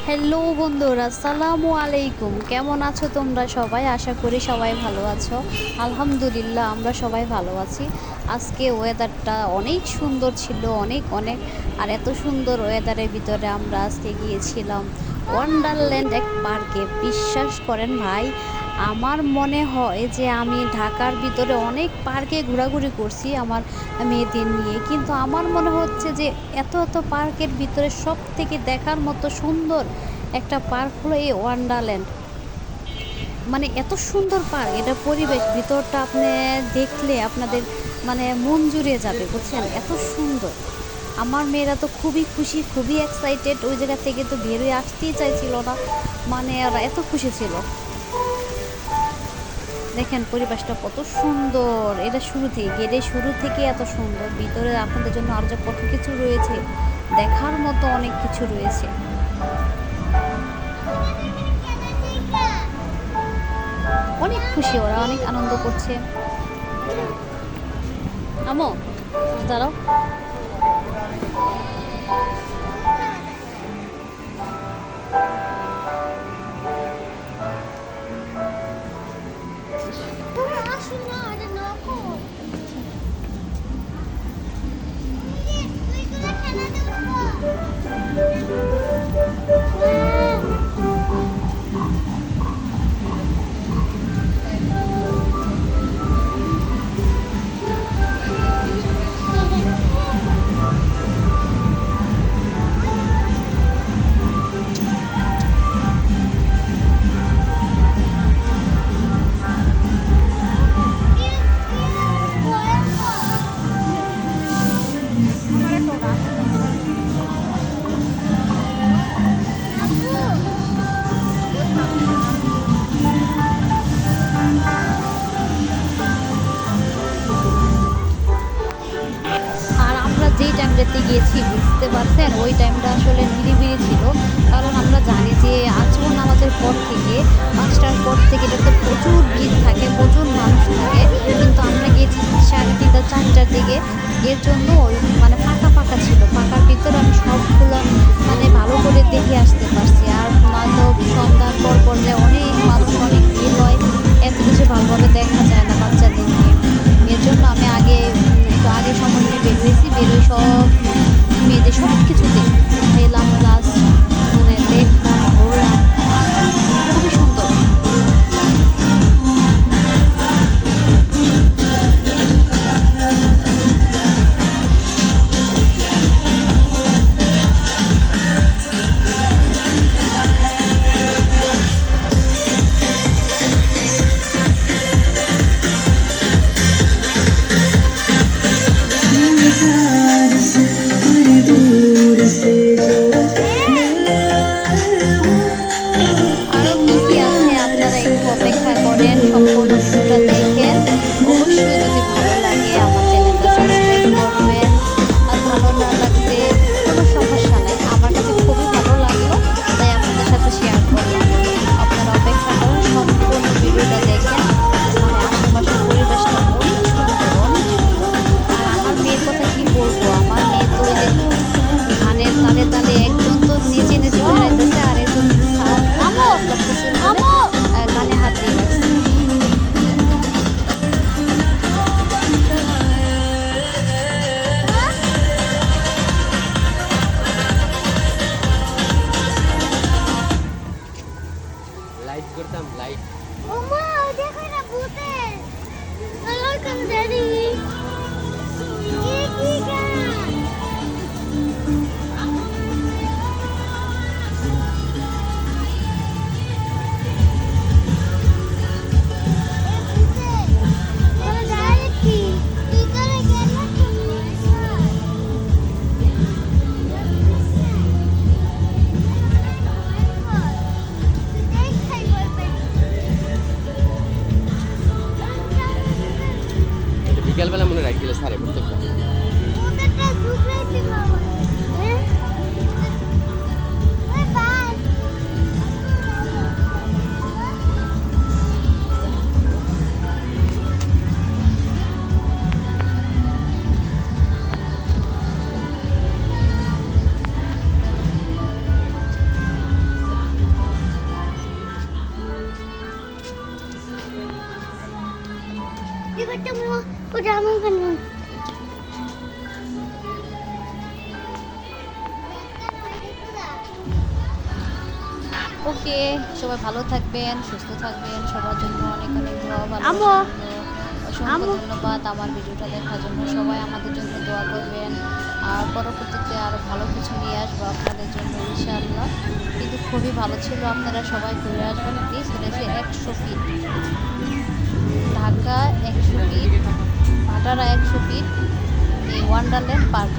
Hello বন্ধুরা, আসসালামু আলাইকুম। কেমন আছো তোমরা সবাই? আশা করি সবাই ভালো আছো। আলহামদুলিল্লাহ, আমরা সবাই ভালো আছি। আজকে ওয়েদারটা অনেক সুন্দর ছিল, অনেক অনেক। আর এত সুন্দর ওয়েদারের ভিতরে আমরা আজকে গিয়েছিলাম ওয়ান্ডারল্যান্ড এক পার্কে। বিশ্বাস করেন ভাই, আমার মনে হয় যে আমি ঢাকার ভিতরে অনেক পার্কে ঘোরাঘুরি করছি আমার মেয়েদের নিয়ে, কিন্তু আমার মনে হচ্ছে যে এত এত পার্কের ভিতরে সব থেকে দেখার মতো সুন্দর একটা পার্ক হলো এই ওয়ান্ডারল্যান্ড। মানে এত সুন্দর পার্ক, এটা পরিবেশ ভিতরটা আপনি দেখলে আপনাদের মানে মন জুড়িয়ে যাবে, বুঝছেন? এত সুন্দর। আমার মেয়েরা তো খুবই খুশি, খুবই এক্সাইটেড। ওই জায়গা থেকে তো বেরোয় আসতেই চাইছিল না, মানে ওরা এত খুশি ছিল। দেখেন পরিবেশটা কত সুন্দর। এটা শুরু থেকে গেটের শুরু থেকে এত সুন্দর। ভিতরে আপনাদের জন্য আরও যে কত কিছু রয়েছে, দেখার মতো অনেক কিছু রয়েছে। অনেক খুশি, ওরা অনেক আনন্দ করছে। আমো, দাঁড়াও। আর আমরা যেই টাইমটাতে গিয়েছি, বুঝতে পারছেন, ওই টাইমটা আসলে নিরিবিলি ছিল। কারণ আমরা জানি যে আজমন নামাজের পর থেকে 5টার পর থেকে এটাতে প্রচুর ভিড় থাকে, প্রচুর মানুষ থাকে। কিন্তু আমরা গিয়েছি 3:30 4টার দিকে। এর জন্য ওই মানে ফাঁকা ফাঁকা ছিল। ফাঁকার ভিতরে আমি সবগুলো মানে ভালো করে দেখে আসতে পারছি। আর নয়তো সন্ধ্যার পর পর্যায়ে অনেক মানুষ, অনেক ভিড় হয়, এত কিছু ভালোভাবে দেখা যায় না বাচ্চাদের নিয়ে। এর জন্য আমি একটু আগে সময় নিয়ে বেরোই সব মেয়েদের সব কিছুতে এলাম, প্লাস মানে দেখলাম, ঘুরলাম। খুবই সুন্দর। আরও কী কী আছে আপনারা একটু অপেক্ষা করেন, সম্পূর্ণ ভিডিওটা দেখেন। অবশ্যই যদি ভালো লাগে আমার চ্যানেলটা সাবস্ক্রাইব করবেন। আর ভালো না লাগলে কোনো সমস্যা নাই, আমার কাছে খুবই ভালো লাগলো, তাই আপনাদের সাথে শেয়ার করলাম। আপনারা অপেক্ষা করেন, সম্পূর্ণ ভিডিওটা দেখেন। মানে আশেপাশের পরিবেশটা অনেক সুন্দর, অনেক সুন্দর। আর আমার মেয়ের কথা কি বলবো, আমার মেয়ে তো ওই যে গানের তালে তালে একজন তো নেচে নেচে বেড়াইতেছে, আর একজন সাউন্ড করতেছে, গানে হাত দিয়ে গেছে। লাইট করতাম লাইট। ওমা দেখো না ভূতের ওয়েলকাম ড্যাডি কি গান একটা ওটা আমার কাছে ওকে, সবাই ভালো থাকবেন, সুস্থ থাকবেন, সবার জন্য অনেক অনেক দোয়া, আম্মু। অসংখ্য আম্মু। ধন্যবাদ আমার ভিডিওটা দেখার জন্য। সবাই আমাদের জন্য দোয়া করবেন, আর পরবর্তীতে আরও ভালো কিছু নিয়ে আসবো আপনাদের জন্য ইনশাআল্লাহ। কিন্তু খুবই ভালো ছিল, আপনারা সবাই ঘুরে আসবেন প্লিজ। এটা হচ্ছে 100 feet, Dhaka 100 feet, Bhatara 100 feet, এই ওয়ান্ডারল্যান্ড পার্ক।